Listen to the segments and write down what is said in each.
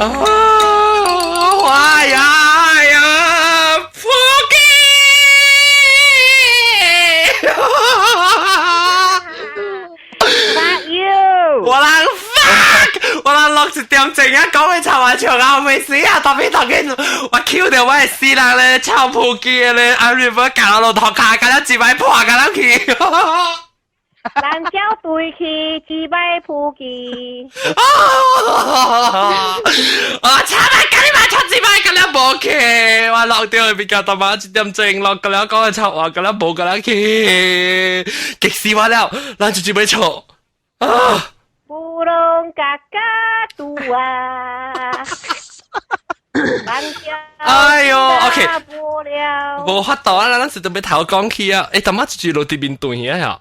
哎呀，扑街！我人 fuck， 我人6點正啊，講嘅插話場啊，未死啊，特別我 Q 到我係死人咧，抄扑街咧，阿 river 搞到頭卡，搞到自擺破，搞到去。咱叫對去幾擺撲機。我差唔多跟你買出幾擺咁樣冇去，我落掉去邊個大媽1點正落咁樣講嘅插話咁樣冇咁樣去，激死我了，咱就準備錯啊！不能嘎嘎嘟啊！哎呦 ，OK， 冇法度啊，咱是準備頭講起啊，誒，大媽就住落地邊斷嘢啊！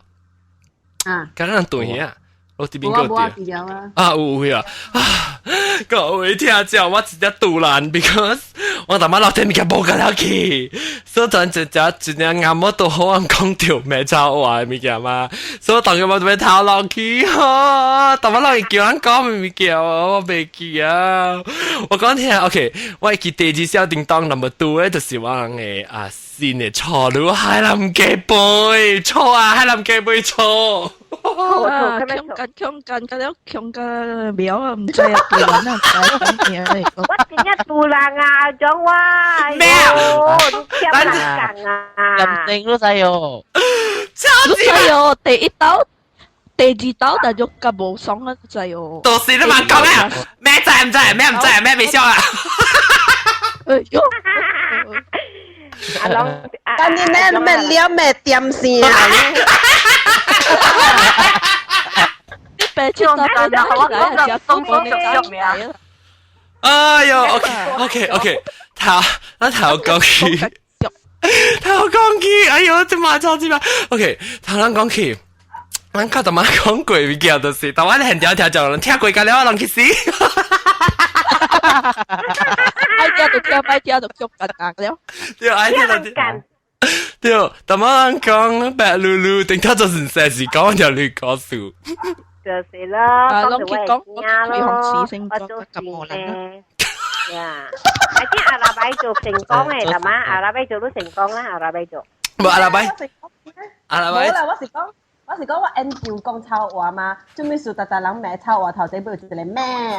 啊，刚刚斷嘢啊，我這邊個斷啊，有啊，啊，各位聽講，我直接杜爛 ，because 我大媽落天嘅冇個了去，所以咱就啱我都好啱講條咩炒話物件嘛，所以當佢冇咩頭落去，哈，大媽落去叫人講物件，我未記啊，我講聽 ，OK， 我記第二小叮當 number 2咧，就是我嘅啊。先嚟錯了，海南雞杯錯啊，海南雞杯錯。強緊，咁樣強嘅苗啊，唔知入邊啊，唔知講嘢嚟。我今日杜蘭啊，講話咩啊？你跳難講啊！咁正都使喎，超級係喎，第一刀。第二刀但喐咁冇爽啊，就係喎。到時都問講咩？咩制唔制？咩唔制？咩未笑啊？但你呢咩料咩點先啊？啲白切到白到好嚟，只公公就喐名。哎呦 ，OK， 頭講起，哎呦，這馬超級嘛 ，OK， 頭人講起，咱靠大媽講過物件就是，但我很條條講，聽過個了，人去死。ai聽就聽，咪聽就捉緊硬了。對，ai聽就聽。對，但我講白嚕嚕，定他就是成時講條綠果樹。就是啦，攏去講我紅刺星座咁無能啦。呀，而且阿拉伯做成功嘅，係嘛？阿拉伯做都成功啦，阿拉伯做。冇阿拉伯，冇啦，我是講我按照講臭話嘛，做咩事特人咩臭話頭仔不如一個咩？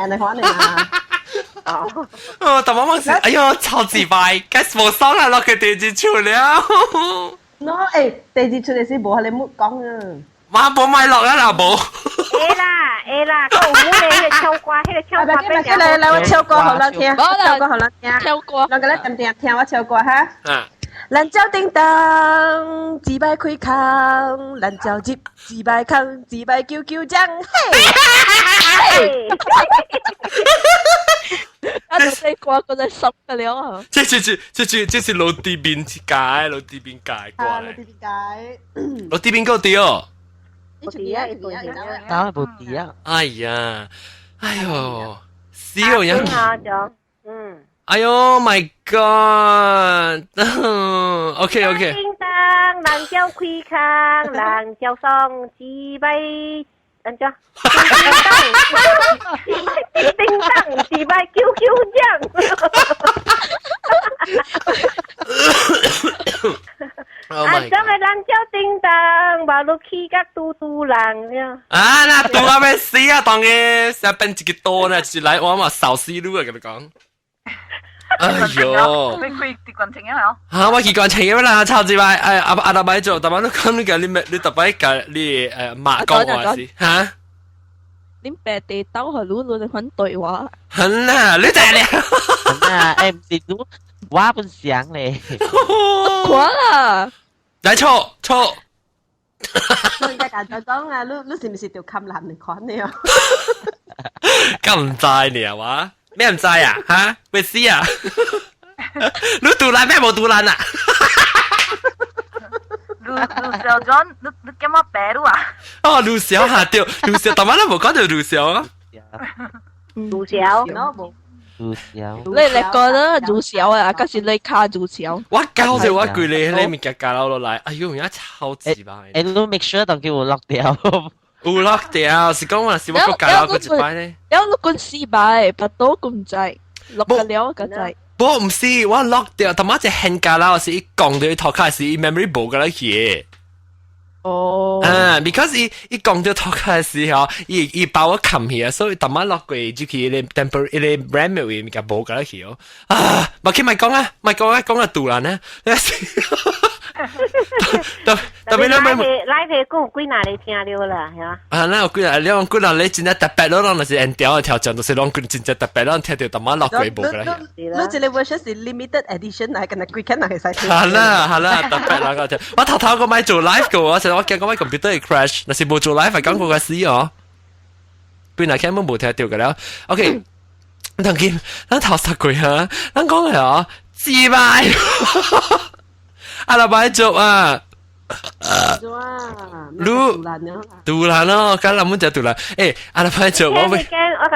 你可能啊？哦，但我當時，哎呦，超級白，梗係冇爽啦，落去地址出了。喏，誒，地址出嚟先冇，你唔好講啊。媽冇買落啦，嗱冇。啦，個胡你嘅唱歌，迄個唱歌俾人。嚟，我唱歌好難聽，唱歌好難聽。唱歌，兩個咧點點聽我唱歌哈。啊。咱叫叮當，自擺開腔，咱叫接自擺坑，自擺叫叫聲，嘿。啊，你歌嗰隻熟嘅了啊！這是老地邊解，老地邊解過嚟。老地邊解，老地邊個掉？一條嘢，一條嘢，打係部碟啊！哎呀，哎呦，笑人。哎呦 ，My God！OK，叮當，人叫開腔，人叫雙自擺，安怎？叮當，自擺叫啊，咁咪人叫叮當，馬路起甲嘟人了。啊，那嘟啊咩死啊！當嘅成變一個多呢，就是來我嘛掃絲路啊，跟你講。哎呦！佢結棍情啊！嚇，我結棍情嘅啦，超級壞！誒，阿大伯做，大伯都講你嘅，你大伯嘅你馬講話是嚇？你白地兜係攞嚟揾對話。很啊，你真係。很啊，誒唔是都話本想咧。quoi啊！嚟錯。我而家就講啊，你是唔是條冚男嚟款你啊？咁唔知你啊嘛？咩唔知啊？嚇，咩事啊？你杜蘭咩冇杜蘭啊？盧小john，你叫我白嚕啊？哦，盧小嚇掉，盧小，但係你冇講到盧小啊？盧小，盧小，你覺得盧小啊？嗰時你卡盧小。我教就我句你咪夾夾佬落嚟，哎呦，而家超級吧！誒，都 make sure 當叫我落掉。有落掉，是講話是我國家嗰一擺咧。有六個四擺，不多咁滯，落個了個滯。不唔是，我落掉，他媽只現價啦，我是一講到頭卡是 memory 冇噶啦嘢。哦。because 一講到頭卡時候，一把我冚起啊，所以他媽落過就佢一個 temper 一個 brand 咪會咪個冇噶啦嘢哦。啊，咪佢咪講啊，講啊杜蘭咧。特別咧，拉皮講幾難你聽了啦，係嘛？那我幾難，你講幾難，你真係特別咯，那是人調調整，就是講真正特別咯，聽到他媽落鬼步噶啦。你這個 version 是 limited edition 啊，跟住幾間係使。係啦，特別啦嗰隻。我頭個咪做 live 嘅喎，成日我見個咪 computer 係 crash，但是冇做 live 係講過嘅事哦。邊日聽冇聽到嘅啦。OK， 當見咱頭十句啊，咱講嘅哦，自敗。阿拉伯做啊！杜蘭咯，咁諗就杜蘭。誒，阿拉伯做我咪。我同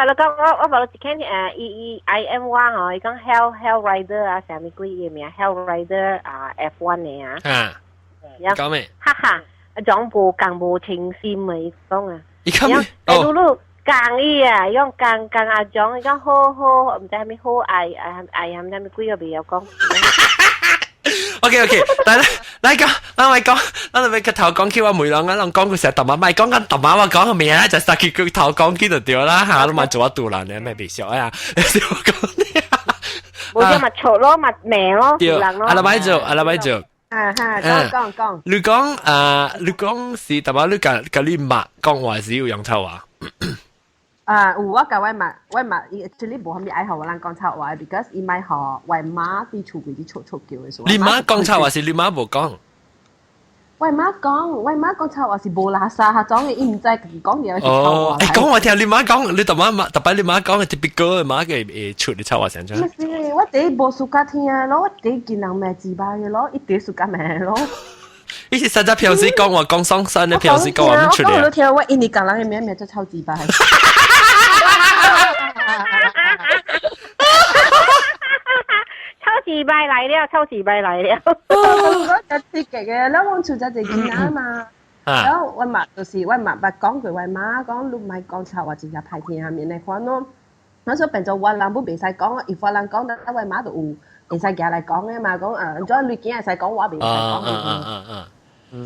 你講，我話你聽IM1哦，伊講 Hell Rider 啊，上面幾個名 Hell Rider 啊 F1 嘅啊。啊。講咩？哈哈，講無共無情心咪講啊。伊講咩？哦。露共伊啊，用共阿種，伊講好，唔知係咪好愛唔知係咪幾個未有講。OK， 嚟講，我咪個頭講起我梅朗啊，講佢成日揼馬，咪講緊揼馬，我講個名咧就殺佢頭講起就掉啦嚇，都咪做一杜蘭嘅咩微笑啊，你笑我講啲啊，冇咗咪錯咯，咪名咯，杜蘭咯，阿拉伯做，講，你講是揼馬，你隔你麥講話是要用臭話。有我甲我嘛，actually 無蝦米愛學我人講臭話 ，because 伊咪學我媽啲厝邊啲嘈叫嘅所。你媽講臭話是你媽無講。我媽講臭話是無垃圾，下種嘅伊唔知講嘢係臭話。講我聽你媽講，你特別你媽講嘅特別個媽嘅出你臭話成張。唔係，我第無暑假聽咯，我第見人咩自巴嘅咯，一啲暑假咩咯。以前實在平時講話講雙生嘅平時講話唔出嚟。我都聽我印尼講人嘅名就臭自巴。超自拜來了。我就刺激嘅，แล้ว我厝就係見啊嘛。แล้ว我媽就是我媽講句我媽講你唔係講臭話，直接排天下面嚟講咯。我所以變咗我人唔俾使講，if 我人講得我媽就會俾使夾嚟講嘅嘛，講咗你見係使講話俾使講。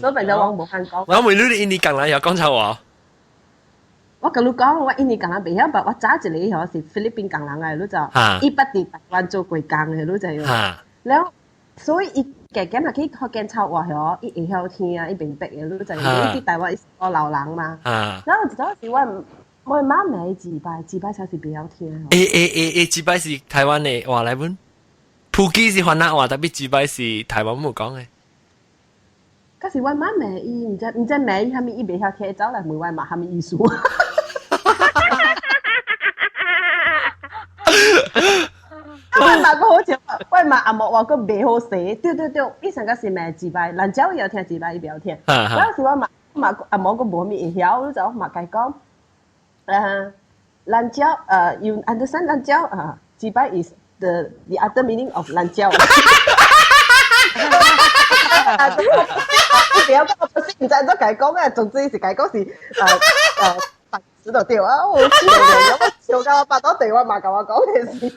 所以變咗我冇份講。我每日印尼講啦，有講臭話。我跟你講，我印尼講人未曉，我揸住你係菲律賓講人嘅，你就伊不地台灣做過講嘅，你就要。แล้ว所以伊嘅咁係佢學緊臭話係，伊會曉聽啊，伊明白嘅，你就係伊啲台灣個老人嘛。然後嗰時我媽咪自拜才是比較聽。自拜是台灣嘅話嚟本，普吉是華南話，特別自拜是台灣冇講嘅。嗰時我媽咪伊唔知咩伊係咪伊未曉聽，走嚟問我媽係咪意思。我媽個好似，我媽阿莫話個未好寫，對，以前嗰時咪自拜，蘭州有聽自拜，伊未有聽。嗰時我媽阿莫個冇咩會曉，就我媽佢講，蘭州you understand 蘭州自拜 is the other meaning of 蘭州。你有個不識唔知都計講嘅，總之是計講是白紙度掉啊！我笑㗎，我八朵地我媽教我講嘅事。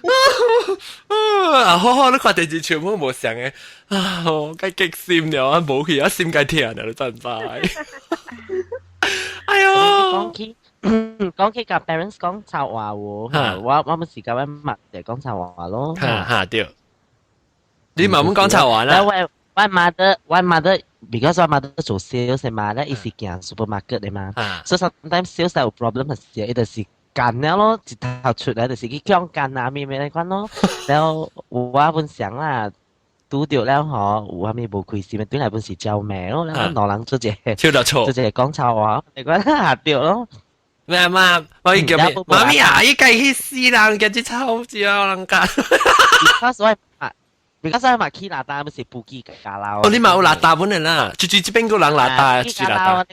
好，你看電視全部冇上嘅，計激閃了，冇去啊，閃計聽啊，你真快。哎喲，講起กับ parents 講臭話喎，我咪時間一密就講臭話咯。嚇對，你慢慢講臭話啦。我mother because 我 mother 做 sales 嘛，咧伊是行 supermarket 嘅嘛，所以 sometimes sales 有 problem 嘅時候，伊就是幹了咯，一頭出來就是去講幹啊咩咩嚟講咯，然後我本想啦，拄到了嗬，有蝦米無開心，對嚟本是招命咯，然後老人做隻講臭話，你講下掉咯。咩嘛？我叫咩？媽咪啊！依計去死人嘅只臭字啊！人家。Because 我買起邋遢，咪是布基嘅咖喱。哦，你買有邋遢本嚟啦，住這邊個人邋遢，住邋遢。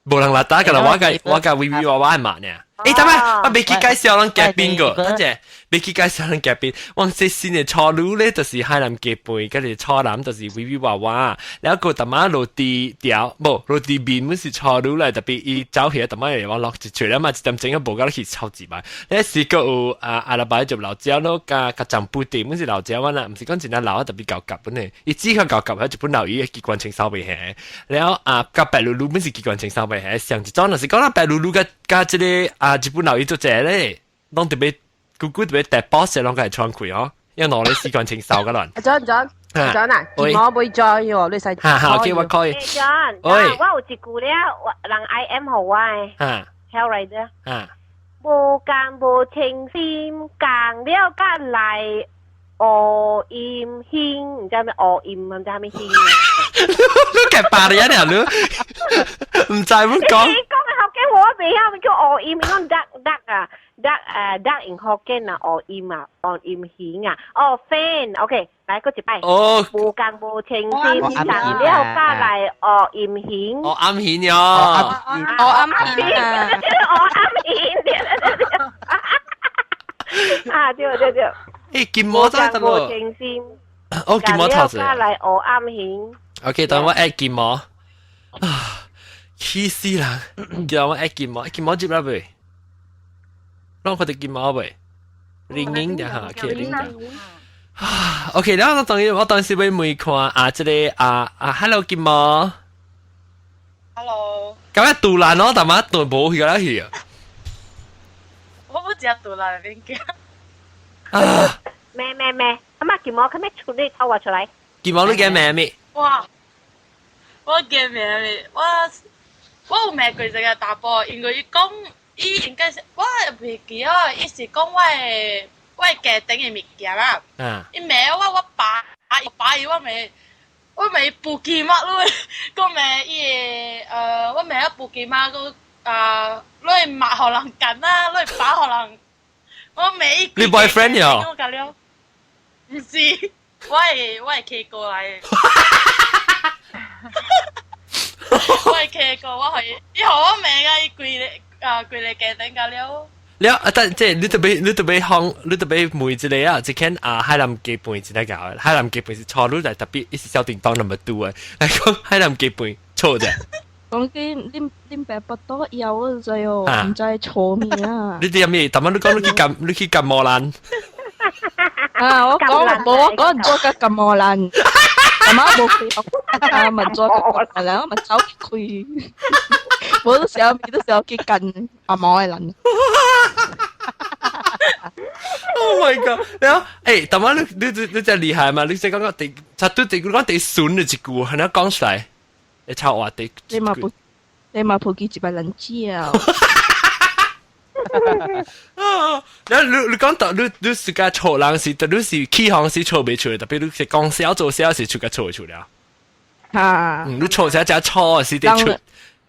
冇人邋遢㗎啦，我嘅 VV 娃娃係慢嘅。等下，我未去介紹咱嘉賓個，等陣未去介紹咱嘉賓。我最新嘅初女咧，就是海南雞飯，跟住初男就是威威娃娃，然後個特媽落地條，冇落地面，唔是初女嚟，特別伊走起特媽嚟話落一出啦嘛，一點整個無夠去超級賣。你試過有阿拉伯做老椒咯，加醬布店，唔是老椒灣啦，唔是講真係老啊特別舊夾本嚟，伊只係舊夾係日本老魚嘅機關情收尾係，然後加白露露唔是機關情收尾係，上一裝就是講啦白露露加即個日本老魚做隻咧，當特別姑姑特別大 boss 嘅，啷個係創佢哦，因為我哋時間情受噶啦。John 啊，我會 join 喎，你使。OK， 我可以。John，我有一句咧，人 I M 好啊，Hellrider。無間無情心，càng了間嚟惡陰興，唔知係咩惡陰，唔知係咩興。你夾白人啊你，唔知乜講。你講嘅學嘅我未曉，咪叫惡陰，講得in 學嘅啊，惡陰啊，惡陰興啊，哦 fan，OK， 嚟嗰一擺。哦。無間無情心，càng了間嚟惡陰興。我啱顯咗。我啱顯啊！我啱顯。啊，對。誒，見摸真得咯。情心。哦，見摸頭先。嚟我啱顯。OK，等我 at 見摸。啊，黐線啦！叫我 at 見摸，見摸接啦喂。讓佢哋見摸喂。零零點嚇，其實零點。啊 ，OK， 然後我當時俾妹看啊，這裡Hello 見摸。Hello。咁一杜蘭咯，但係杜冇去㗎啦去啊。我不知道杜蘭邊個。啊！咩？咁啊，見摸佢咩出嚟偷話出嚟？見摸你嘅名咩？哇！我嘅名咧，我有名佢就係大波，因為伊講伊應該是我袂記哦，伊是講我家庭嘅物件啦。伊名我爸伊我咪布基馬咯，個名伊我名布基馬個攞嚟抹荷蘭緊啦，攞嚟把荷蘭。我未。你 boyfriend 呀？我講了，唔是，我係 K 過嚟。我係 K 過，我係以後我名啊，伊跪嚟家庭講了。了，但即係你特別每一個啊，即係海南雞飯一個搞，海南雞飯是錯路嚟，特別一是小叮當那麼多嘅，嚟講海南雞飯錯啫。講啲恁爸不多有啊，就唔知錯咩啊？你哋有咩？但係你去撳摩蘭。啊！我講唔做嘅撳摩蘭，阿媽冇佢啊，咪做嘅係啦，咪走佢。我都時候去撳阿媽嘅人。Oh my god！ 然後誒，但係你真厲害嘛？你即係講第，就對第講第筍嘅一句，係你講出來。你抄我第，你嘛抱幾一百人知啊！然後你講到你是個錯人是，你是起行是錯未出，特別你是講小做小是出個錯出了。嚇！你錯就係錯是得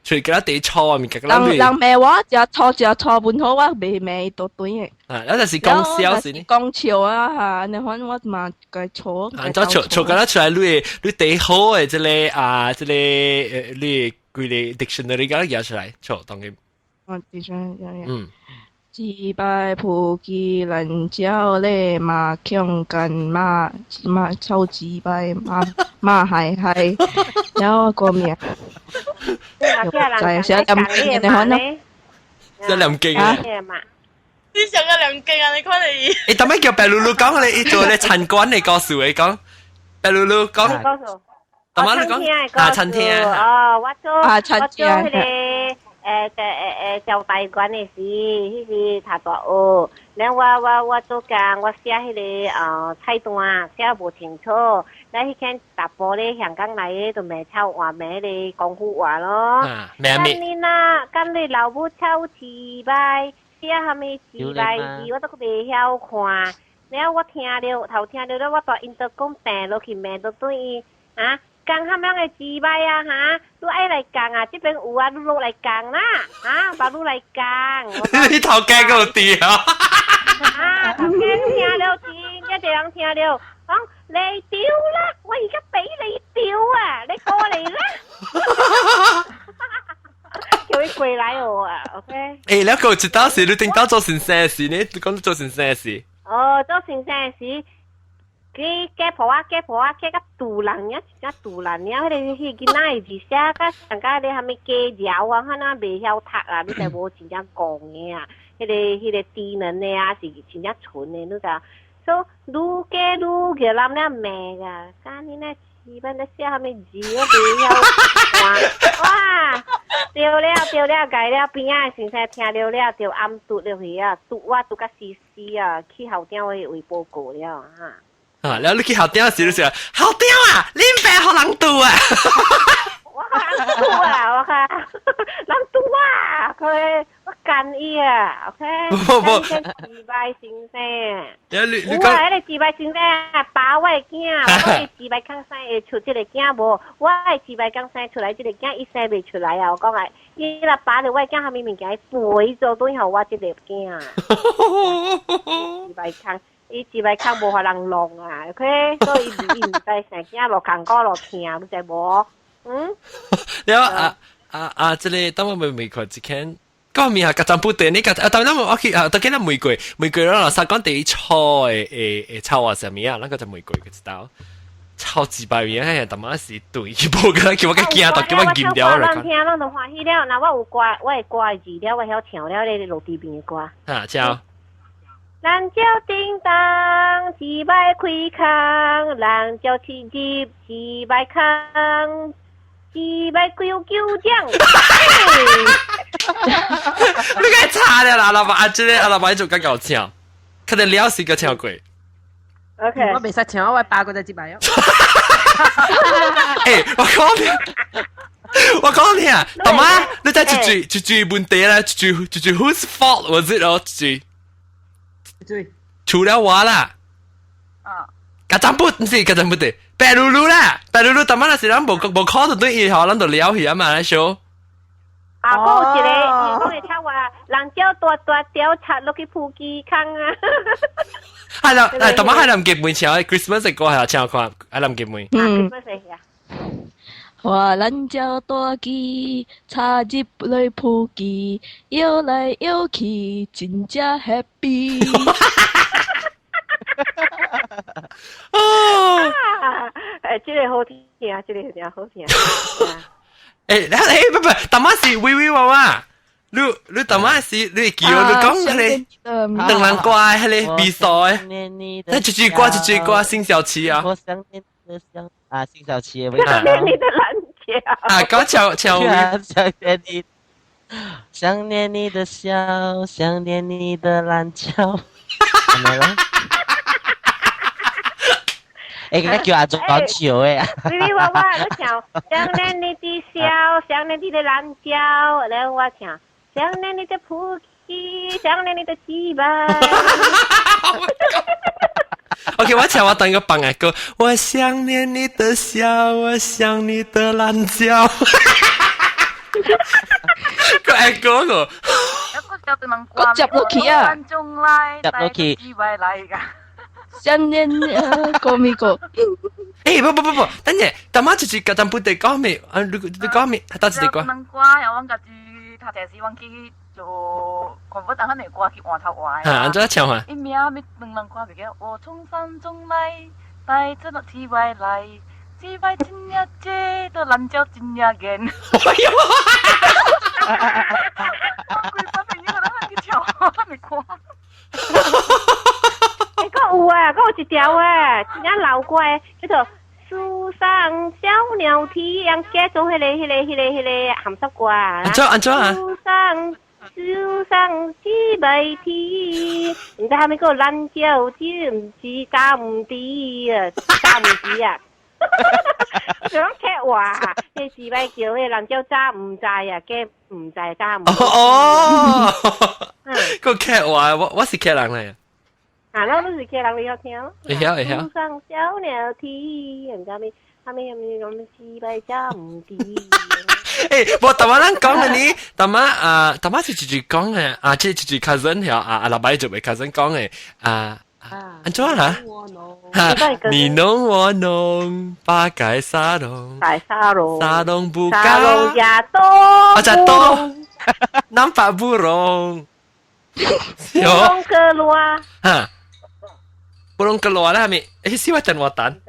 出嗰啲地錯啊，咪嗰啲。人咩話就錯本好啊，未到對嘅。啊，有陣時講小時呢。講笑啊嚇！你看我嘛個錯。啊，咗錯嗰啲出來，你地好嘅即係你佢哋 dictionary 嗰啲嘢出嚟錯當然。dictionary。祭拜普吉人教咧嘛強幹嘛臭祭拜嘛係，有個咩？就係咁嘅，你看咯。有兩勁啊！你上個兩勁啊！你看你。誒，點解叫白露露講你做你參觀你告訴你講？白露露講。點解你講？啊，餐廳啊。哦，我做佢哋。就大館嘅事，迄是他大學。然後我做工，我寫迄個菜單寫無清楚。咱迄間大波咧香港來嘅就賣臭話賣咧功夫話咯。咁你呐，咁你老母臭詞擺，寫下咩詞擺字，我都未曉看。然後我聽到咧，我大因都講病落去罵到對伊啊。講咁樣嘅字擺啊嚇，你愛嚟講啊，這邊有啊，你落嚟講啦，啊，把你嚟講。你頭家嗰度啲啊！啊，頭家聽了字，一隻人聽了，講你屌啦，我而家俾你屌啊，你過嚟啦！叫佢過來哦啊，OK。誒，แล้ว個知道是你聽到做成啥事呢？你講做成啥事？哦，做成啥事？佢婆啊，佢個杜蘭呀，只杜蘭呀，佢哋去見哪字寫，個上家你係咪計條啊？可能未曉讀啊，你就冇真正講嘅啊。佢哋智能嘅啊，是真正蠢嘅，你就。So, lu ke lam na mega. Kani na chiban na siya kami jiyo biyaw. Wow! Tiêu leo, gai leo, pinya sinh sa tia leo, tiêu am tu leo hiya. Tu wa tu ka si à, khi hậu tiêu會報告了哈。啊，แล้ว你去後頂時，你時後頂啊，你唔俾學人讀啊！我人讀啊，我看人讀啊，佢我干伊啊 ，OK。先自敗先生。你講，迄個自敗先生，把我嘅囝，我自敗剛生會出這個囝無，我係自敗剛生出來，這個囝一生未出來啊！我講啊，伊啦把着我嘅囝下面物件背做對後我這個囝。自敗康。伊自敗康無法人弄啊 ，OK， 所以伊唔知成日落廣告落聽，你知無？嗯。แล้ว這裡當我們美國之前，嗰面係夾陣布袋，你夾當然我去當然玫瑰咯，實講第一炒誒炒啊什麼啊，那個就玫瑰嘅知道，超級百元係他媽是對一波嘅，叫我個驚到叫我禁掉啦。我聽，我都歡喜了。那我有歌，我係歌字了，我曉唱了你落地邊嘅歌。啊，唱。人叫叮當，幾百開腔；人叫七級，幾百腔，幾百九將。你該差了啦，阿爸，這個阿爸做緊搞唱，佢哋了是個唱過。OK， 我未識唱，我8個就幾百樣。誒，我講你啊，大媽，你睇一句問題啦，一句 Whose fault was it 哦，一句。除了我啦，家陣不唔是家陣不對，白露露啦，白露露大媽那時咱無考到對以後，咱就了去啊嘛，那show。啊，嗰一個，講嚟聽話，人叫大調查落去撲機坑啊。係啦，誒，大媽係臨結婚前，Christmas 嘅歌係唱看，係臨結婚。Christmas 係啊。話人叫大機，插入來撲機，搖來搖去，真正 happy。哦，這個好聽啊，這個好聽。不，大媽是威威娃娃，你大媽是你叫你講你，鄧蘭怪係你比賽，你一句歌，辛曉琪啊。我想念你的香啊，辛曉琪嘅味道。想念你的藍調。啊，講巧想念你的笑，想念你的藍調。係咪咯？誒，而家叫阿祖講笑嘅啊！威威娃娃，我唱想念你的笑，想念你的藍調，然後我唱想念你的撲機，想念你的雞巴。OK， 我唱我當一個榜嘅歌，我想念你的笑，我想你的藍調。個係嗰個。我接落去啊！接落去。想念個咪個。誒，不，等陣，大媽就是嗰陣不得講咩？你講咩？打字地講。能瓜有我家住他這時我去做全部等下嚟掛去換頭話。啊，安怎唱啊？一秒咪能瓜別嘅，我從山中來，帶着那智慧來，智慧真一姐都難教真一件。哎呦！佢反正呢個都係佢唱，未掛。嗰有啊，嗰有一條啊，真正老歌誒，叫做樹上小鳥啼，人家做迄個鹹濕歌啊。安怎啊？樹上幾百啼，唔知係咪嗰個懶叫知唔知加唔知啊？加唔知啊？想劇話，你自擺叫迄懶叫揸唔知啊？嘅唔知揸唔知。哦，個劇話我是劇人嚟。啊，那都是客人你要聽。會曉。樹上小鳥啼，人家咪幾百家唔知。誒，我大媽咱講嘅呢，大媽就直接講嘅，啊，即係直接 cousin 係啊，老闆做嘅 cousin 講嘅，安怎啦？你弄我弄，八改沙龍，大沙龍，沙龍不沙龍也多，我就多。nampak burung. Burung keluar. Ha. Burung keluar lah, Mi. Si watan watan.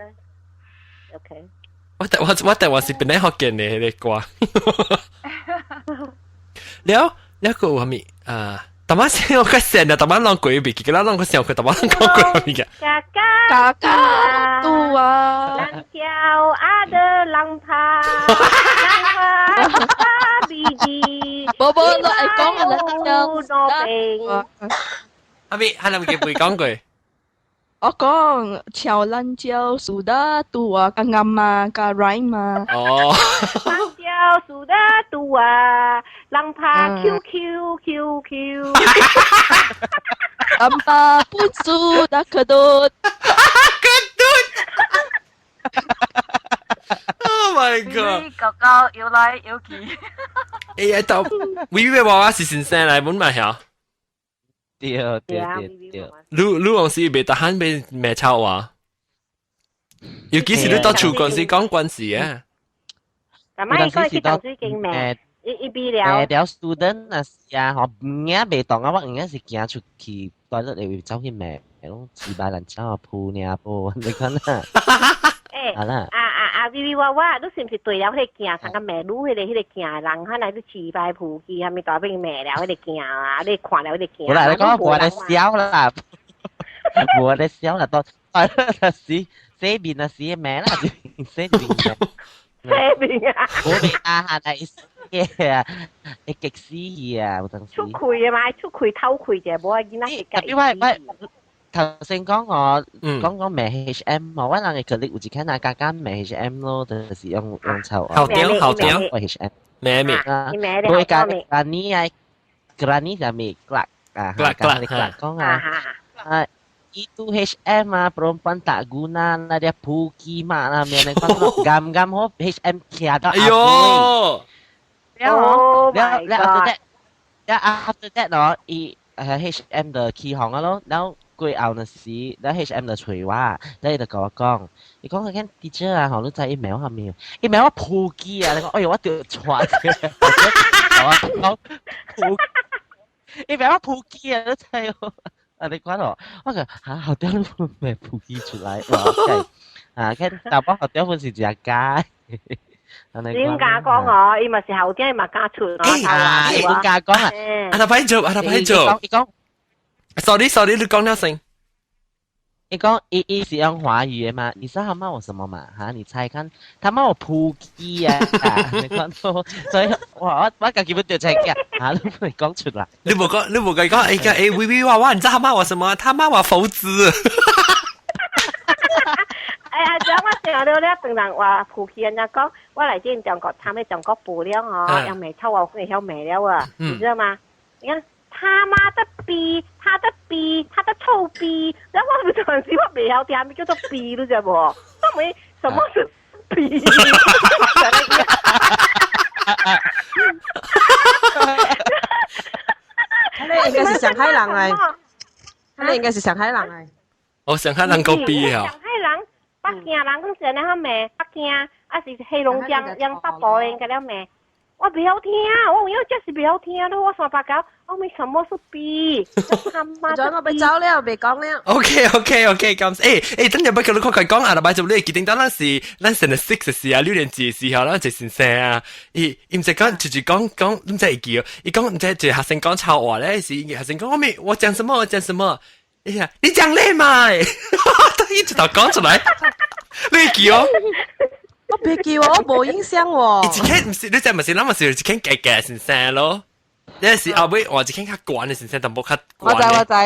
Okay. 我但我是本来學嘅呢，你啩。แล้วก็ว่ามีตาม先我個聲啊，ตาม浪鬼比，佢啦浪個聲佢ตาม浪講鬼比嘅。嘎嘎嘟啊！浪叫ada浪爬，浪爬比比。寶寶都係講嘅啦，阿咪，係咪佢會講句？我講潮蘭椒蘇打嘟啊，個啱嘛，個 rhyme 嘛。哦。蘭椒蘇打嘟啊，浪爬 QQQQ。Tanpa pun sudah kedut. Oh my god！ 狗狗搖來搖去。哎呀，到微微娃娃是先生嚟本咪呀？對。你往時未得閒俾咩抄話？要幾時你到處嗰時講關事啊？咁啊，應該去讀書經咩？一邊了。了 student 啊是啊，我唔啱未當啊，我唔啱是行出去，帶得你走去咩？咯，自把人走啊鋪呢鋪，你講啊？係啦。微微娃娃，你是唔是對了？迄個行上個馬路，迄個行人，可能你自擺鋪機，係咪代表咩了？迄個行啊，你看了迄個行。好啦，你講我哋笑啦，我哋笑啦，當是這邊啊是咩啦？這邊。這邊啊！我哋啊係嘅，你極死啊！有陣時出開啊嘛，出開偷開啫，冇啊見得特別喂，頭先講我講咩 H&M 我人嘅 colleague 有一間啊間間咩 H&M 咯，就是用臭啊。好屌，我 H&M 咩咩啊？佢間Granny 就咩 Clark 啊 ，Clark 講啊。Itu H&M perempuan tak guna lah dia puki mak lah mana kan gam ho H&M tiada apa. Ayo. After that 咯，H&M 的起行咯，然後佢後呢時，然後 H&M 的除話，然後就同我講，你講嗰間 teacher 啊，學到在 email 下面 ，email 我puki啊，你講哎呀我掉錯嘅，我講 email 我puki啊，都係喎。你講我講嚇後雕都未鋪出嚟，哇！跟但係後雕本是隻街。點解講我？伊咪是後雕，伊咪加出咯。你點解講啊？阿他拍做。你講 ，sorry，你講了聲。你講一是用華語的嘛？你知道他罵我什麼嘛？哈，你猜看，他罵我撲機啊！你講到，所以我自己不掉出嘅，嚇都未講出來。你冇講，微微娃娃，你知道他罵我什麼？他罵我猴子。哎呀，咁我成日都咧，từng人話撲機，人家講我嚟之前中國，他們中國布料哦，又未抽我，佢曉未了啊，你知道嗎？你看。他媽的逼，他的逼，他的臭逼，然後我嗰陣時我未曉聽，咪叫做逼咯啫噃，都沒什麼是逼。你應該是上海人嚟，你應該是上海人嚟。我上海人夠逼啊！上海人，北京人嗰時咧，咩？北京啊是黑龍江北部嘅嗰啲咩？我不要聽，我因為就是不要聽咯，我三八九，我沒什麼是逼，他媽的！我被走了，被講了。OK，咁，等陣不叫你佢講啊，拜做你記定當咱成日識嘅時啊，6年級嘅時候，咱就先生啊，伊唔使講，直講，唔使記哦，伊講唔使就學生講潮話咧，是學生講我講什麼，哎呀，你講你嘛，他一直都講出來，你記哦。我別叫我冇影響喎。以前唔是，你真唔是諗嘅時候，以前嘅先生咯。有時後尾我以前較慣嘅先生，但冇較慣。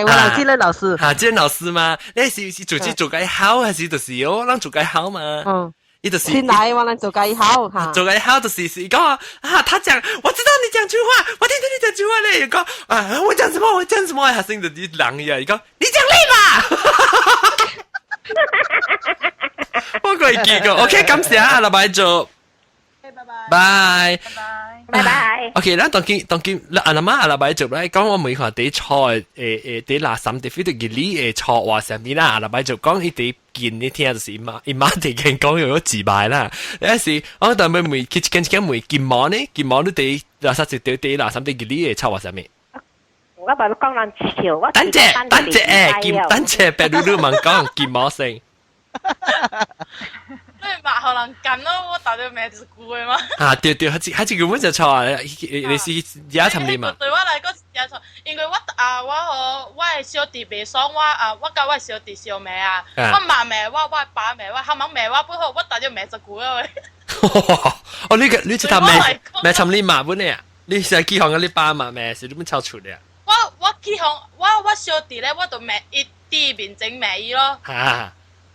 我知你老師。嚇，即係老師嘛？你是做解好，還是就是哦，讓做解好嘛？嗯。伊就是。現在我能做解好嚇。做解好就是講啊，他講，我知道你講句話，我聽到你講句話咧，講啊，我講什麼，學生就啲人呀，講你講你嘛。我可以記個 ，OK，感謝啊，禮拜做，拜拜。拜拜。OK，咱當見阿媽阿拉伯族咧，講我每下啲菜啲垃圾啲 feel 到嘅呢菜話上面啦，阿拉伯族講呢啲見呢聽就是媽哋見講用咗自賣啦。有時我但係每佢每見網呢，見網都啲垃圾就啲垃圾啲嘅呢菜話上面。我話你講人潮，我等陣白嚕嚕問講見網性。你馬可能緊咯，我打咗咩事故嘅嘛？對，係根本就錯啊！你是而家尋年嘛？對我嚟講有錯，因為我係小弟未爽，我教我小弟小妹啊，我媽妹我爸妹我後尾妹我本好，我打咗咩事故啊？哦，你就頭咩尋年嘛本嚟啊？你成日記行嗰啲爸媽咩事？你點抄出嚟啊？我記行我小弟咧，我就咩第一面整咩咯。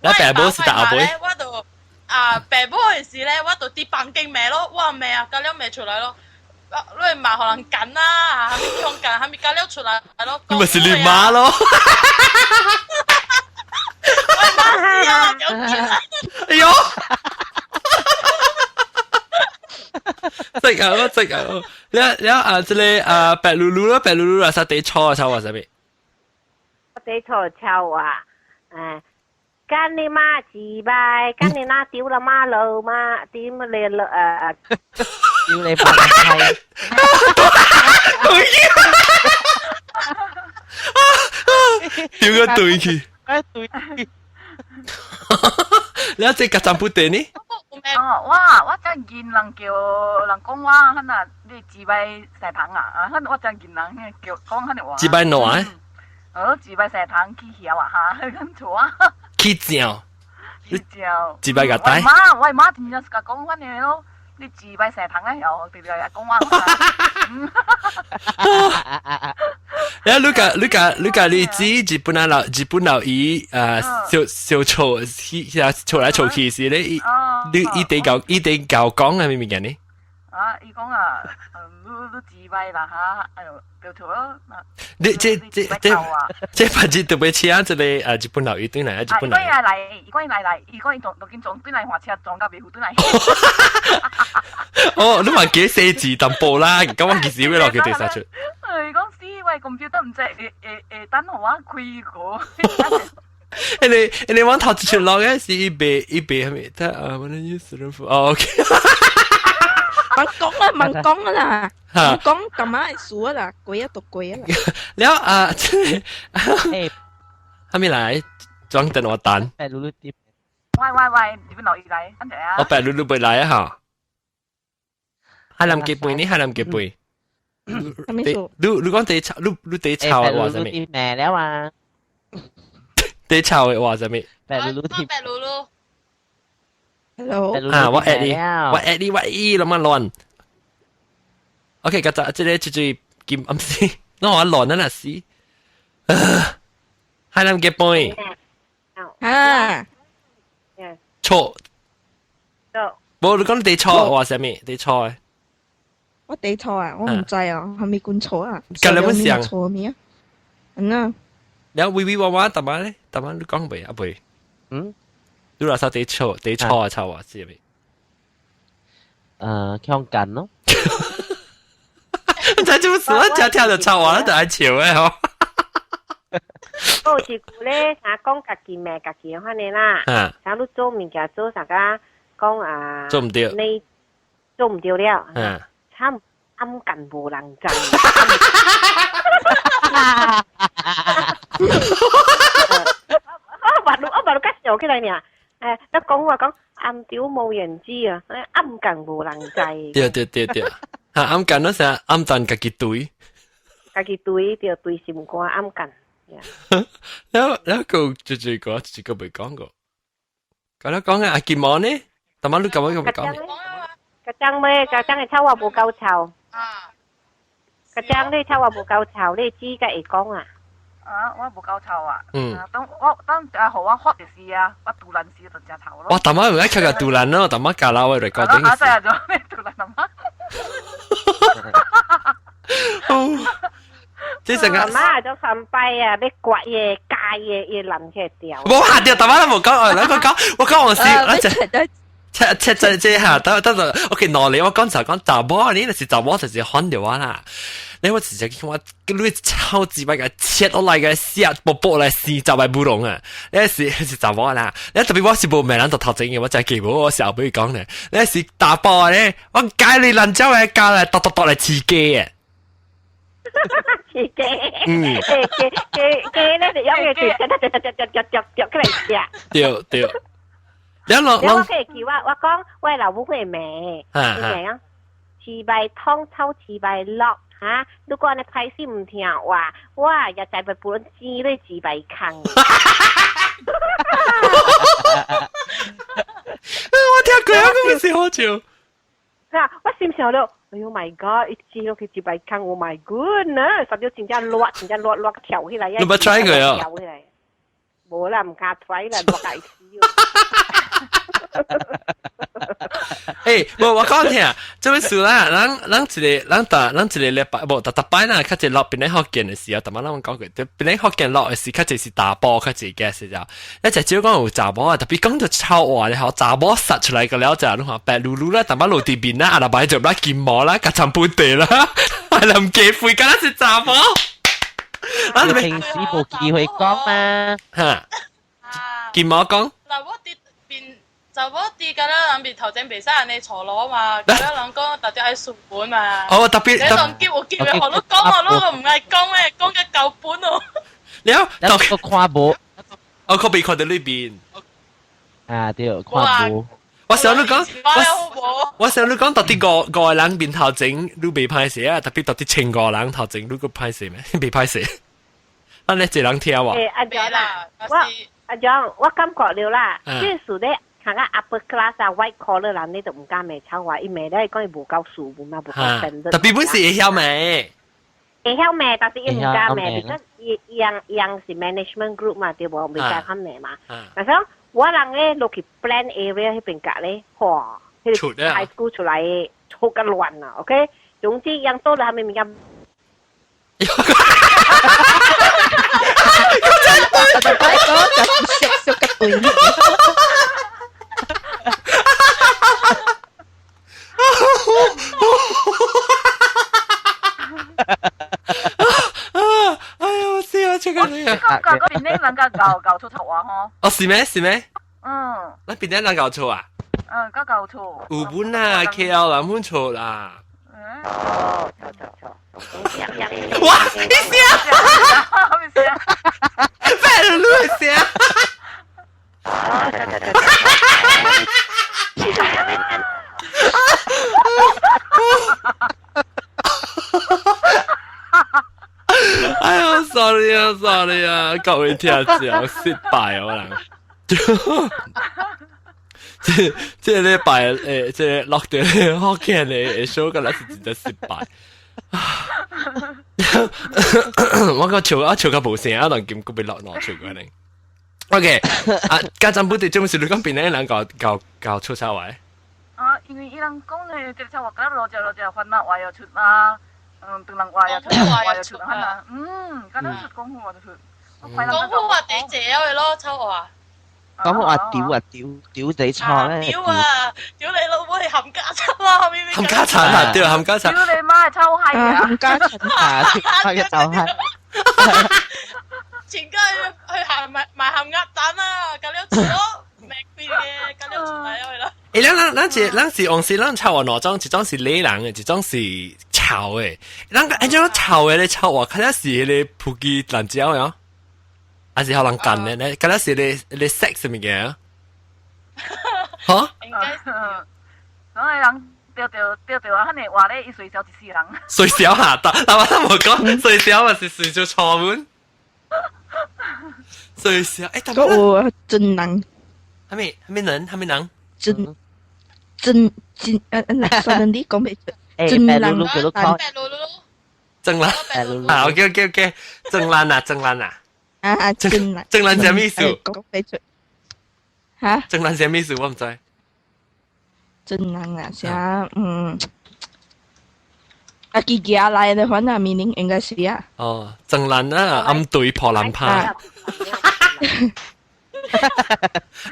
你爸母是大輩。我就爸母嗰陣時咧，我就啲棒經咩咯，哇咩啊，加料咩出嚟咯，你媽可能緊啦，係咪強緊，係咪加料出嚟咯？你咪是你媽咯。我媽知啊，有見啦。哎呦！識啊！你即係白嚕嚕啦，白嚕嚕啦，實地炒啊，上面。地炒啊，干你媽自拜，干你那丟了馬路嘛，點你丟你白閪。丟個對去。對。你一隻曱甴布地呢？我真見人講話，可能你自閉蛇棚啊，我真見人叫講可能話。自閉腦啊？自閉蛇棚起曉啊嚇，咁做啊。起照。自閉個底。喂媽，點樣講翻你咯？你自閉蛇棚咧，又對講話。你講你知日本佬伊小吵來吵去時咧，伊地教講係咩物件呢？伊講啊，你自閉啦嚇，叫做咯。你這把子特別似啊！這裡日本佬伊對嚟，日本佬。如果伊當見撞對嚟滑車撞到別戶對嚟。哦，你話幾寫字淡薄啦，咁我幾時會落去地殺出？講師喂，咁少得唔知等我啊開個。你往頭出落嘅是一杯係咪？睇我哋要死人婦。哦 ，OK。問講啦，講咁啱係數啦，貴一讀貴啊。แล้ว即係係咪嚟裝等我蛋？白嚕嚕啲。喂，你邊留意嚟？跟住啊。我白嚕嚕背嚟啊嚇。係諗幾杯呢？係諗幾杯？你講地炒，你地炒嘅話係咪？咩了嘛？地炒嘅話係咪？白嚕嚕啲。白嚕嚕。Hello。我 at 你，我諗乜亂 ？OK， 嗰陣即係最劍暗先，我亂啊是。係諗幾杯？錯。冇你講地炒嘅話係咪？地炒嘅。我地錯啊，我唔知啊，係咪管錯啊？咁你乜想？錯咩啊？啊。แล้ววิวว่าแต่มาลูกก้องไปอ่ะไปดูราซาเตโชอ่ะชาวอ่ะสิไป強緊咯。在做事啊，跳跳就ชาวอ่ะ就係潮嘅嗬。嗰時古咧，啥講家己咩家己翻嚟啦，啥都做物件做啥個講啊，做唔到，你做唔到了，差暗緊無人制。我話你吉時起嚟呢，一講暗屌冇人知啊，暗緊無人制。對，暗緊嗰時暗陣家己對就對心肝暗緊。แล้วกูจู่ๆก็ไป講過，咁樣講嘅阿健網呢，但係你咁樣講。กระจัง嘅抽話冇夠臭。กระจัง呢抽話冇夠臭，呢知嘅會講啊。我冇夠臭啊。當好我學嘅事啊，我杜蘭事就真臭咯。哇！但係唔係佢個杜蘭咯，但係教我嚟講點嘅事。真係做咩杜蘭啊？即係成日媽咗瞓低啊！你刮嘢、戒嘢、要淋出掉。冇下掉，大媽都冇講，我講我笑，即下得，OK， 攞你我剛才講查某，你那是查某就是反掉啊啦。你我直接我你超級把個切落嚟嘅絲薄嚟絲就係不濃啊！你是查某啦，你特別我是無名人度頭整嘅，我就係記冇我時候俾佢講咧。你是大波咧，我介你蘭州嘅教嚟剁嚟刺激嘅。刺激，雞咧就有嘅刺激，佢嚟食。對。你我可以叫我講，喂老母會咩？咩啊？刺白湯抽刺白落嚇，如果你拍戲唔聽話，哇！日仔咪本知你刺白坑。我聽過啊，咁咪好笑。我心想到，哎呦 my god！ 一知道佢刺白坑 ，Oh my goodness！ 實在真正落跳起來，你冇 try 佢啊？跳起來，冇啦，唔敢 try 啦，落大屎。我講聽啊，這位數啦，咱一個禮拜，無，特擺啦，較濟落邊咧福建嘅時候，特晚咱講過，邊咧福建落嘅時，較濟是大波，較濟嘅時候，一隻只講有查某啊，特別講到超話咧，好查某殺出來個了就係話白嚕嚕啦，特晚落地邊啦，阿拉擺就啦金毛啦，夾長本地啦，係臨記悔㗎啦，是查某。你平時冇機會講嘛？嚇，金毛講。嗱，我啲邊。就嗰啲㗎啦，諗住頭整鼻生人哋坐攞嘛，咁樣兩個特別喺書本嘛。哦，特別。你當叫我都講我都唔係講咩，講嘅舊本哦。你啊，有個跨步。我可別看到呢邊。啊，對，跨步。我想你講，特別個人邊頭整都被拍死啊，特別前個人頭整都個拍死咩？被拍死。啊，你這人聽話。阿張啦，阿張，我感覺了啦，即係咧。行個 upper class 啊 white collar 人你就唔敢賣炒話，因為咧講伊無夠數本嘛，無夠分的。特別本是會曉賣，會曉賣，但是伊唔敢賣，because 伊是 management group 嘛，對無？未敢賣嘛。但是我人咧落去 plan area 迄邊隔咧，哇，迄個 high school 出來好個亂啊 ，OK？ 總之樣多了，係咪唔敢？哎呀，我死我出個你啊！嗰邊咧能夠搞出頭啊！嗬。哦，是咩？是咩？嗯。那邊咧能搞錯啊？搞錯。有本啊 ，KL 人本錯啦。錯。哇！你寫啊？快點錄寫啊！哎呀 ，sorry 啊，各位聽眾失敗可能。即係禮拜即係落到福建嘅 show 個，那是真係失敗。我個笑個無聲啊，當劍骨被落出過嚟。OK， 啊，家陣本地做乜事？你講邊咧人教出差位？啊，因為伊人講咧，即係話嗰攞只分啦，話又出啦，對人話又出，話又出係嘛？嗰啲出講好話就出。講好話幾謝佢咯，秋話。講好話屌你錯咧！屌啊！屌你老母係冚家鏟啦！冚家鏟啊！屌冚家鏟！屌你媽係臭閪啊！冚家鏟啊！佢嘅就係。前家去行賣鹹鴨蛋啦，咁樣做咯，咩嘅，咁樣做埋去啦。咱是往時咱炒話哪種？一種是禮人嘅，一種是炒嘅。咱個種炒嘅咧炒話，睇下是迄個普吉蘭椒樣，還是好人幹嘅咧？睇下是你 sex 物件啊？嚇？應該是。咁你人掉啊！肯定話咧，伊水小一世人。水小下得，但係我冇講水小還是水做錯門。水小，但係我真人。係咪人？真算你講俾真人正蘭啊 ，OK， 正蘭啊，啊正蘭係咩意思？講俾出嚇？正蘭係咩意思？我唔知。正人啊，啊，佢寄來的話，那 meaning 應該是啊。哦，正蘭啊，暗對破藍趴。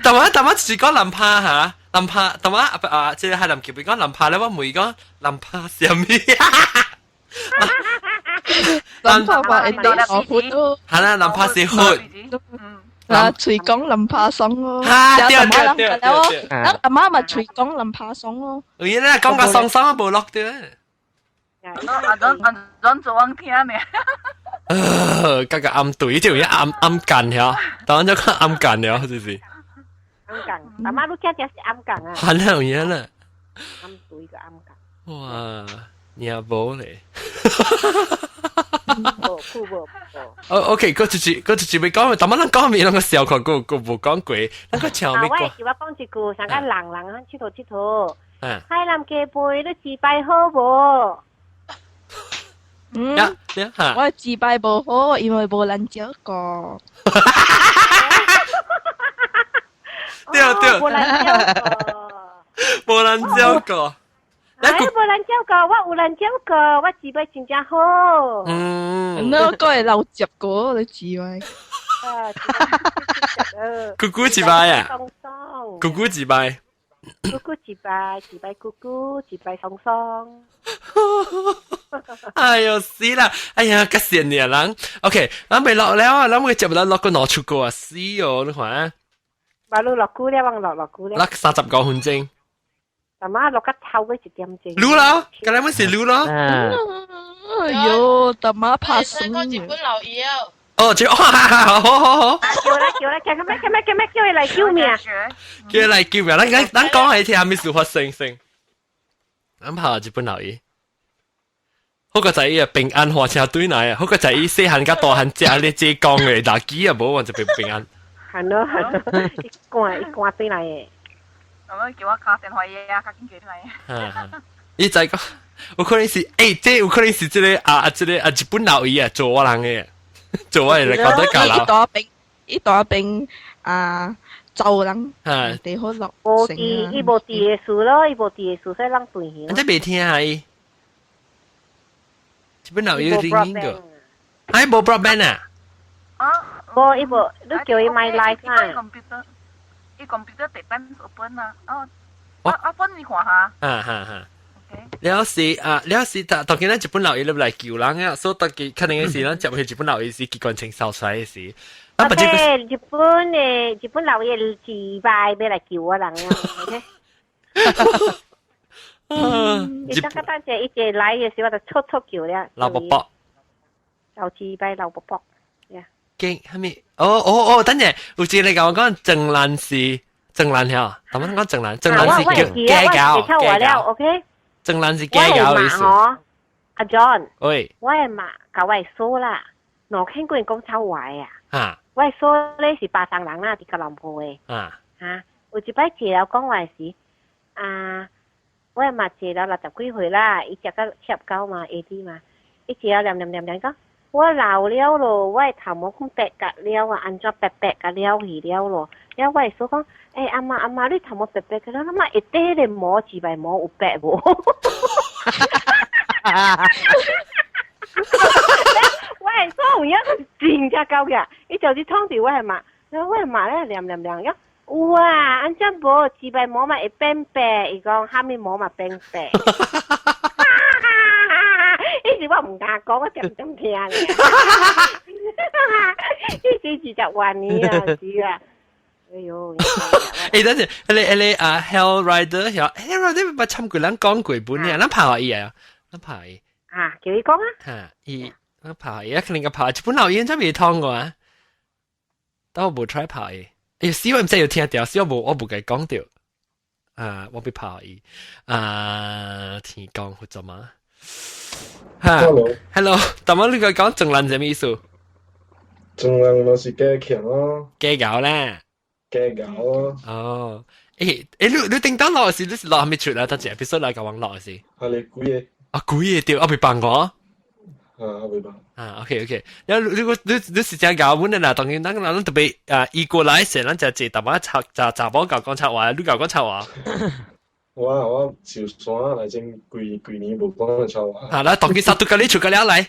但我是講藍趴嚇。藍林拍，但我即係林橋邊講林拍咧，我每講林拍什麼？林拍話一定我闊咯，係啦，林拍是闊。嗱，隨講林拍爽咯，對，阿媽咪隨講林拍爽咯。咦咧，講個爽爽冇落對。人做啱聽呢。嗰個暗對，即係暗近嚇，當咗個暗近了，是不是？暗近，阿媽都聽是暗近啊。很好嘢啦。暗對個暗近。哇，你阿寶嚟。OK，嗰次未講，但係咱講面兩個時候，佢冇講過，咱個前面講。我講一句，上個人佚佗，海南雞背都自閉好無？我自閉無好，因為無人照顧。對，無人照顧。哎，無人照顧，我有人照顧，我自閉真正好。那個係漏接過你自閉。姑姑自閉啊！姑姑自閉。姑姑自閉姑姑，自閉鬆鬆。哎呦死啦！哎呀，咁善良人。OK，咱未落了，咱會接唔到落個攞出過啊！死哦，你看。話落估咧，忘落估咧。落39分鐘。但媽落個頭嗰1點鐘。錄咯，咁你咪是錄咯。哎呦，大媽怕死。我日本留意啊。哦，好。叫啦，叫咩？叫佢嚟救命！叫佢嚟救命！咱講係聽下咩事發生先。咱拍日本留意。好個仔啊，平安火車隊嚟啊！好個仔細漢甲大漢食咧浙江嘅垃圾啊，冇話就平安。係咯，一罐堆嚟嘅。咁叫我卡電話嘢啊，卡緊幾嚟。你再講，有可能是即有可能是即個日本老姨啊，做我人嘅，做我嚟講得教啦。一大兵做人，地好落成啊。伊無地嘅事咯，伊無地嘅事，所以人對起。你真未聽啊？伊日本老姨聽過，哎，冇 broadband 啊？無，伊無，你叫伊買 live 啊？伊 computer 特登 open 啊，我幫你看下。了是，當見咱日本老爺嚟救人啊，所以當見肯定嘅是，咱接去日本老爺是機關清掃出來嘅事。啊，日本老爺自敗俾嚟救我人啊！你得個單隻一隻嚟嘅時候就粗叫咧。老伯伯。就自敗老伯伯。驚係咪？哦，等陣，有時你講正蘭是正蘭嚇，咁樣講正蘭是叫雞餃 ，OK？ 正蘭是雞餃意思。阿 John， 喂，我係嘛教我數啦，我聽過人講臭話啊。我數咧是巴生人啦，啲吉隆坡嘅。有一擺借了講話是我係嘛借了60幾歲啦，伊食個攝狗嘛 ，AD 嘛，伊借了念講。我老了咯，我頭毛咁白格了啊，按咗白格了去了咯。了我所講，阿媽你頭毛白嘅啦，咁一啲你摸自白摸有白喎。我係所有嘢真正夠嘅，你就啲湯條我係嘛，咧涼，哇，按咗冇自白摸咪一變白，伊講下面摸咪變白。呢時我唔敢講，我點聽嘅。呢時自責話你啊，知啊。哎呦！等陣，你Hell Rider Hell Rider 咪參過咱講過本嘅，咱拍下伊啊，咱拍伊。叫伊講啊。咱拍下伊，肯定個拍，日本老煙真未聽過啊。但我冇 try 拍伊。哎呀，死我唔知要聽掉，死我冇計講掉。我俾拍下伊。天講好做嘛？Hello， 但係呢個講正能係咩意思？正能就是雞強咯，雞餃咧，雞餃咯。哦，你叮當落時，你落係咪出啊？得隻 episode 嚟講往落時。係你估嘢？估嘢掉，我未辦過。我未辦。OK， 然後你時間搞本啦，當然咱特別移過來時，咱就係特別查某教講插話，你教講插話。我潮汕嚟正幾年冇講嘅臭話。啦，當佢殺到嗰啲出嘅了嚟。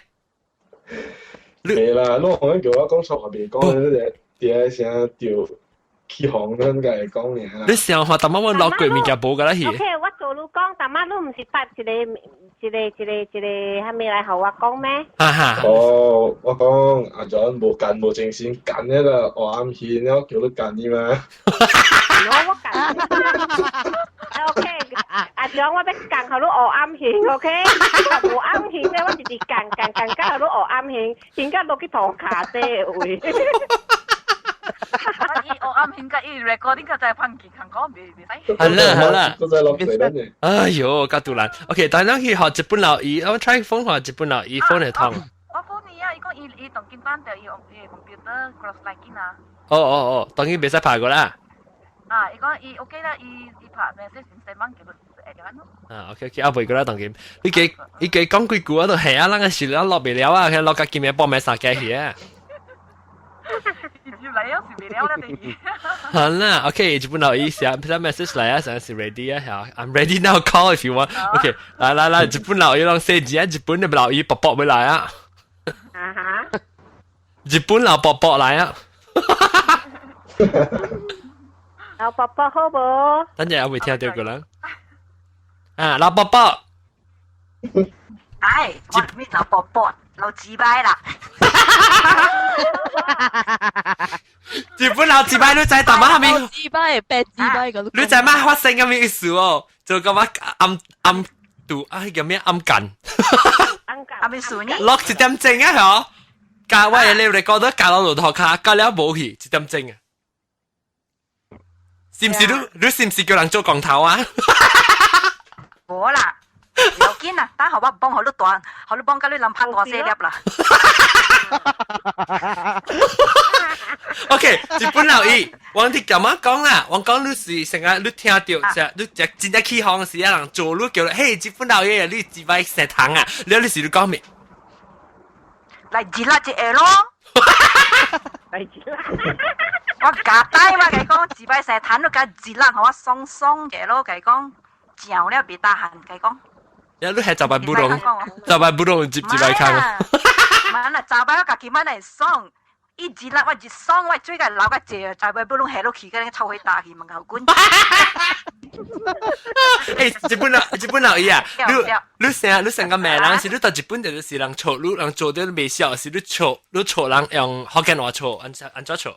未啦，攞我叫我講臭話未講，你哋點聲掉起行咱个会讲尔。你想下，大媽我落櫃物件冇噶啦，係。OK，我做你講，大媽都唔是發一個，係咪嚟後我講咩？哦，我講阿 John 無幹無正先幹迄個黑暗線，我叫你幹啲嘛。我幹。OK， 阿 John 我要幹後你黑暗線 ，OK？ 無暗線咧，我直接幹後你黑暗線，點解落去堂卡啫會？我啱先個依 recording 個就係噴健康講未使。係啦，都在落水咧。哎呦，咁突然。OK，但係你去學日本佬語，我 try phone 學日本佬語 phone 嚟通。我 phone 你啊，伊講伊當見班就伊 computer cross like 啊。哦，當然未使拍過啦。啊，伊講伊 OK 啦，伊拍咩先4蚊叫佢誒咯。啊 ，OK， 阿貝個啦，當然。你講幾句我都係啊，那個時我落未了啊，佢落個見面幫咩殺雞血啊。要嚟啊，是未了啦，你。好啦 ，OK， 日本佬語寫 message 嚟啊，想是 ready 啊，嚇 ，I'm ready now. Call if you want. OK， 來，日本佬語用寫字啊，日本嘅佬語薄薄會嚟啊。啊哈。日本佬薄薄嚟啊。老伯伯好冇？等陣我會聽到個人。啊，老伯伯。唉，我咩老伯伯，老自擺啦。日本佬自擺女仔，大媽係咪？自擺白自擺個。女仔媽發聲咁嘅意思哦，就咁樣暗度啊，叫咩暗緊？暗咩數呢？落一點鐘啊，嗬！教我哋你覺得教到路頭卡，教了冇去一點鐘啊？是唔是你是唔是叫人做光頭啊？冇啦。有見啊，等下我幫好多段，好多幫家你諗拍多些粒啦。OK， 日本佬語，我哋咁樣講啦，我講你是成日你聽到就你就真係起行時，有人做你叫你，嘿，日本佬語你自擺食糖啊，你是你講咩？嚟自啦隻嘢咯。嚟自啦。我夾低嘛，佢講自擺食糖都夾自啦，我鬆鬆嘅咯，佢講嚼了別得閒，佢講。有你係就係不懂接擺看啊！唔係，就擺我家己乜嚟鬆，一自啦我一鬆，我最近留個借，就擺不懂喺度起個臭氣大氣門口管。誒，日本佬語啊！你成個咩人？是你到日本就是人錯，你人做啲微笑，是你錯人用福建話錯，安怎錯？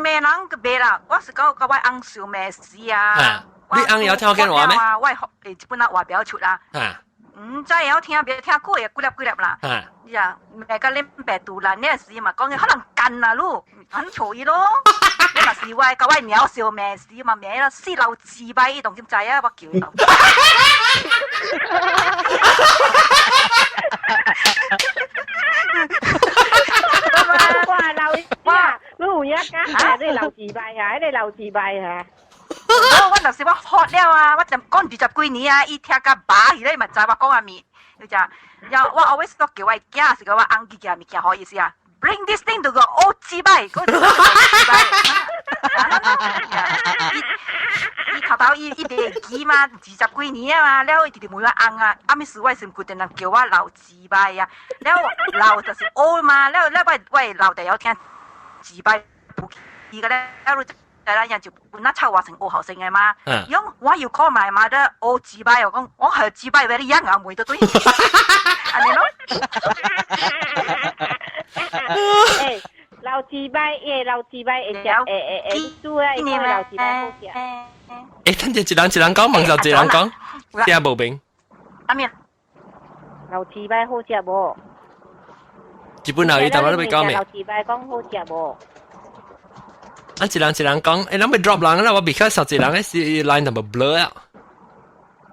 咩人個咩啦？我是講個位昂少咩事啊！你昂有聽福建話咩？我係日本佬話表出啦。唔知有聽別聽過嘢，咕粒啦。呀，咩個你白度啦？呢個事嘛，講嘅可能近啊，咯，很錯意咯。你咪是話個位渺小咩事嘛，咩啦，私樓自擺呢度點滯啊？我叫你。哇！你有一間係你留自擺啊？你留自擺啊？我就是我學了啊，我就講20幾年啊，伊聽個把戲咧，咪就係我講阿咪，就又我 always 都叫我囝是個我翁嘅物件，好意思啊 ，bring this thing to 個歐自擺，嗰個自擺，伊頭伊地記嘛，20幾年啊嘛，แล้ว伊哋每個翁啊，阿咪是我是固定人叫我留自擺啊，แล้ว留就是歐嘛，แล้ว喂留地有聽自擺不記嘅咧，แล้ว人就本來抽話成澳後性嘅嘛，因我要 call 埋嘛得澳自擺又講，我係自擺俾你一眼梅到對，係咪咯？誒，留自擺誒，做啊，因為留自擺好食。誒，等陣一人講，問就一人講，聽無明。阿面，留自擺好食無？日本佬語大媽都未講咩？留自擺講好食無？一人講，誒，諗咪 drop 人啦，我 because 實際人咧是 line number blur 啊。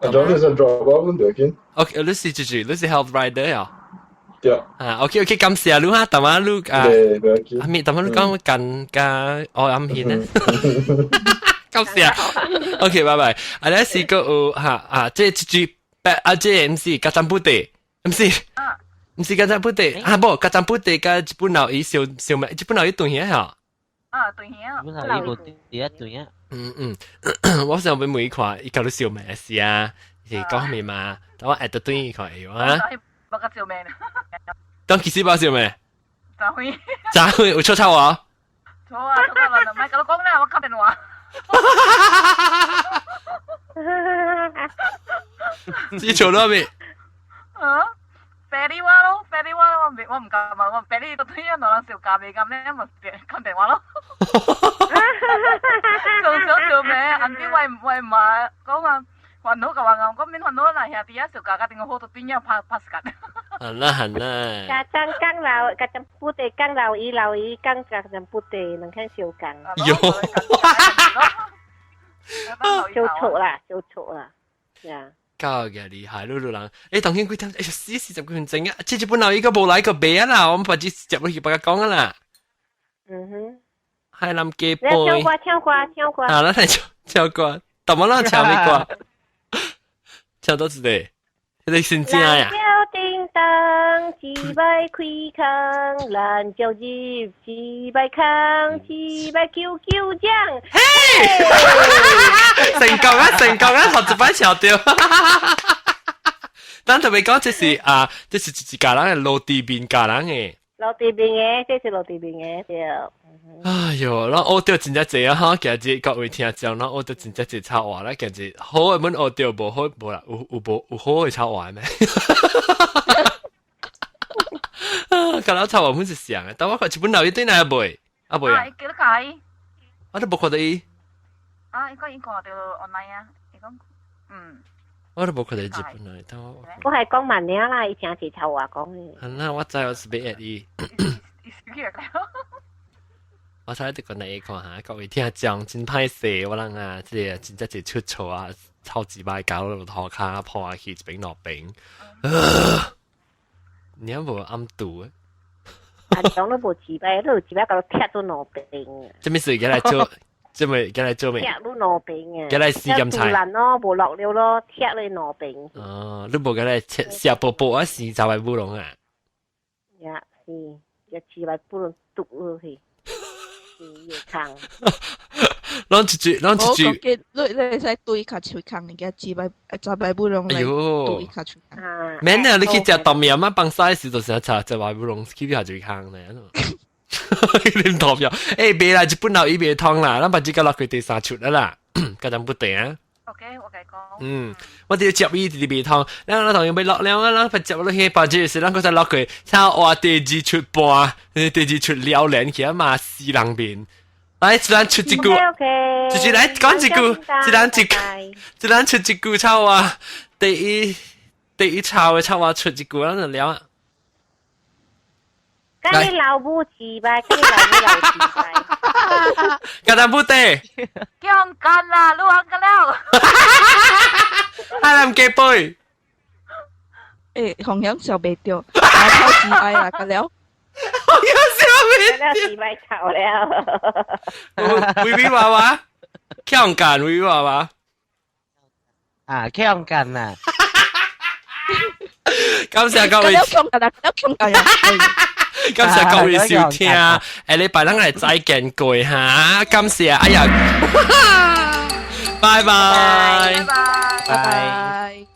啊，仲有隻 drop 我唔對見。OK，你是你是 health rider 啊？對。啊 ，OK， 感謝你哈，大媽你啊，阿咪大媽你講緊㗎，我暗顯咧。感謝。OK，拜拜。啊，咧是個嚇即係一即唔是格爭不地，唔是格爭不地，不格爭不地嘅日本佬語笑咩？日本佬語對嘢嚇。對呀。本來呢部第一對呀。我想俾每塊依家都笑咩事啊？係講咩嘛？等我 at 到對依塊嘅話。冇個笑咩？當幾時包笑咩？咋會？咋會？會錯啊？錯啊！唔係咁講啦，我打電話。你做咗未？啤梨話咯，我唔敢問，我啤梨都推人攞小價未咁咧，咪打電話咯。做咩？人哋喂買講啊，還好嘅話我嗰邊還好啦，下啲小價嘅定我好到邊樣拍緊。係啦。Kacang putih, kang lawi, kang kacang putih, nang kan siu kang. 有。做啦，呀。教嘅厲害，老人。誒，當天幾點？40幾分鐘啊！這本來一個無來個病啦，我們把只接落去把佢講啦。係諗幾杯？跳過。啊，咱嚟跳過，怎麼啦？跳咩歌？跳到幾多？你先知啊呀？叮當，幾百開腔，蘭椒葉，幾百坑，幾百 QQ 醬。成功啊！學一擺橋調。咱特別講，這是一家人嘅落地邊家人嘅。落地邊嘅，這是落地邊嘅對。哎呦，咱學到真正濟啊！哈，今日各位聽眾，咱學到真正濟插話啦，今日好嘅本學到無好無啦，有好嘅插話咩？咁我插話本是上嘅，但我看一本留一堆哪背啊背啊？幾多解？我都冇看到伊。啊，應該已經講到 online 啊，你講我都冇看到日本來，但我係講慢啲啦，以前係插話講嘅。係啦，我知我是俾伊。我睇啲個你看下，各位聽眾真歹勢，我諗啊，即係真正係出錯啊，超級擺搞到頭卡破下去一邊落邊。你有冇暗度啊？講都冇自擺，都自擺搞到踢到落邊。即咩事？而家嚟做，即咪而家嚟做咩？踢到落邊嘅。而家嚟試咁菜。難咯，冇落料咯，踢你落邊。哦，你冇而家嚟試波波啊？試就係烏龍啊？呀，是，一次嚟烏龍篤落去。越坑，攞住，你使對卡吹坑，你嘅自擺不容易對卡吹坑。免啊，你去食豆麵啊，放曬時就成日食就話不容易 keep 下最坑咧。你唔同樣，別啦，日本佬依邊湯啦，咱把自己落去第三出啦，家陣不定啊。OK， 我計講。我哋要接伊啲別湯，咱同樣要落了啊，咱把接落去，把這時咱嗰陣落去，差話第二出半，第二出了連起啊嘛，四人邊，來一人出一句，就是來講一句，一人出一句差話，第一抄嘅差話出一句，咱就了啊。跟你老母自擺，跟你老母自擺。家陣不得。強幹啦，你話㗎了。係唔記背。紅響小白掉，抄自擺啦，㗎了。紅響小白掉。自擺抄了。微微娃娃，強幹微微娃娃。啊，強幹啊！感謝各位。強幹啊！感謝各位收聽，下禮拜咱嚟再見過嚇，感謝，哎呀，拜拜，拜拜。